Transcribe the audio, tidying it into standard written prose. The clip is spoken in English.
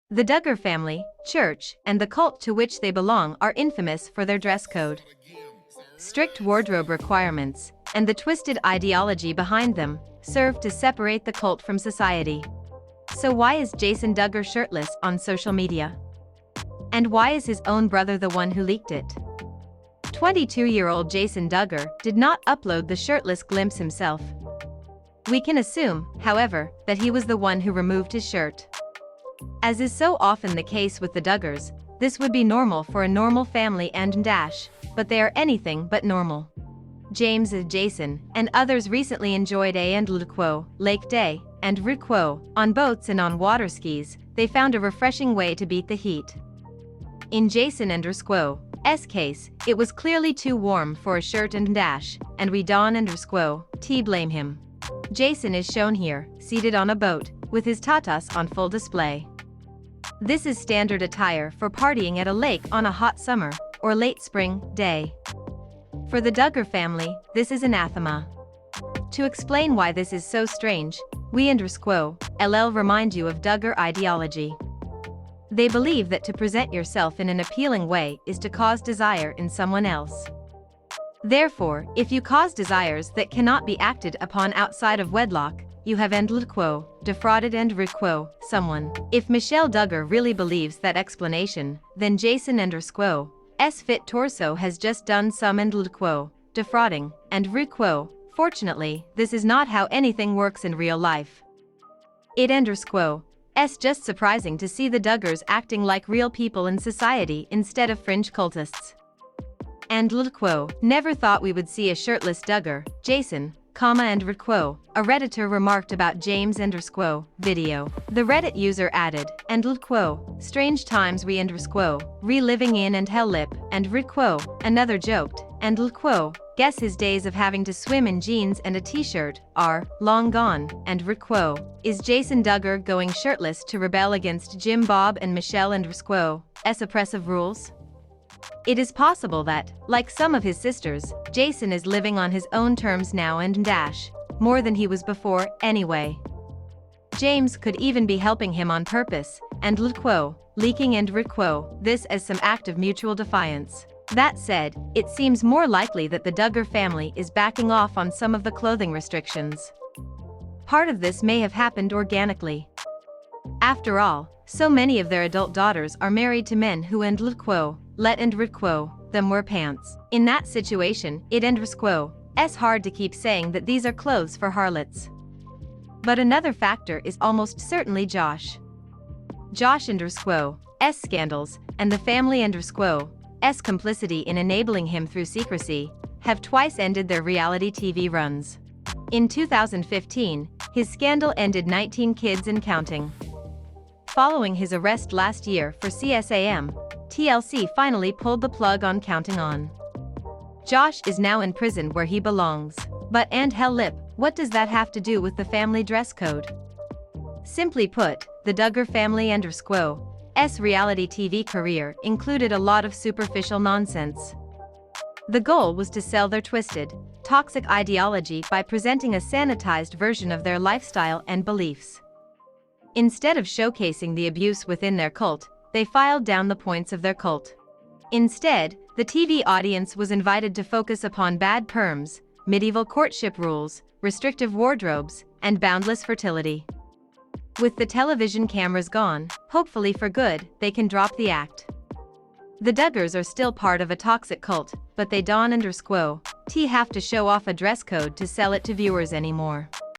The Duggar family, church, and the cult to which they belong are infamous for their dress code. Strict wardrobe requirements, and the twisted ideology behind them, serve to separate the cult from society. So why is Jason Duggar shirtless on social media? And why is his own brother the one who leaked it? 22-year-old Jason Duggar did not upload the shirtless glimpse himself. We can assume, however, that he was the one who removed his shirt. As is so often the case with the Duggars, this would be normal for a normal family and dash, but they are anything but normal. James, Jason, and others recently enjoyed a and Lake Day, and Ruquo, on boats and on water skis. They found a refreshing way to beat the heat. In Jason and Rusquo's case, it was clearly too warm for a shirt and dash, and we Don and Rusquo blame him. Jason is shown here, seated on a boat, with his tatas on full display. This is standard attire for partying at a lake on a hot summer or late spring day. For the Duggar family, this is anathema. To explain why this is so strange, we and Rusquo remind you of Duggar ideology. They believe that to present yourself in an appealing way is to cause desire in someone else. Therefore, if you cause desires that cannot be acted upon outside of wedlock, you have defrauded and Ruquo someone. If Michelle Duggar really believes that explanation, then Jason and Rusquo's fit torso has just done some defrauding, and Ruquo. Fortunately, this is not how anything works in real life. It and Rusquo's just surprising to see the Duggars acting like real people in society instead of fringe cultists. And Ruquo never thought we would see a shirtless Duggar, Jason, and Ruquo, a Redditor remarked about James and Rusquo video. The Reddit user added, and Ruquo, strange times we and Rusquo, reliving in and hell lip, and Ruquo, another joked, and Ruquo, guess his days of having to swim in jeans and a t-shirt are long gone, and Ruquo, is Jason Duggar going shirtless to rebel against Jim Bob and Michelle and Rusquo's oppressive rules? It is possible that, like some of his sisters, Jason is living on his own terms now and dash, more than he was before, anyway. James could even be helping him on purpose, and Ruquo, leaking and Ruquo, this as some act of mutual defiance. That said, it seems more likely that the Duggar family is backing off on some of the clothing restrictions. Part of this may have happened organically. After all, so many of their adult daughters are married to men who and let and Ruquo them wear pants. In that situation, it and Rusquo's hard to keep saying that these are clothes for harlots. But another factor is almost certainly Josh. Josh and Rusquo's scandals, and the family and Rusquo's complicity in enabling him through secrecy, have twice ended their reality TV runs. In 2015, his scandal ended 19 kids and counting. Following his arrest last year for CSAM, TLC finally pulled the plug on Counting On. Josh is now in prison where he belongs. But and hell lip, what does that have to do with the family dress code? Simply put, the Duggar family and Rusquo's reality TV career included a lot of superficial nonsense. The goal was to sell their twisted, toxic ideology by presenting a sanitized version of their lifestyle and beliefs. Instead of showcasing the abuse within their cult, they filed down the points of their cult. Instead, the TV audience was invited to focus upon bad perms, medieval courtship rules, restrictive wardrobes, and boundless fertility. With the television cameras gone, hopefully for good, they can drop the act. The Duggars are still part of a toxic cult, but they Don and Rusquo have to show off a dress code to sell it to viewers anymore.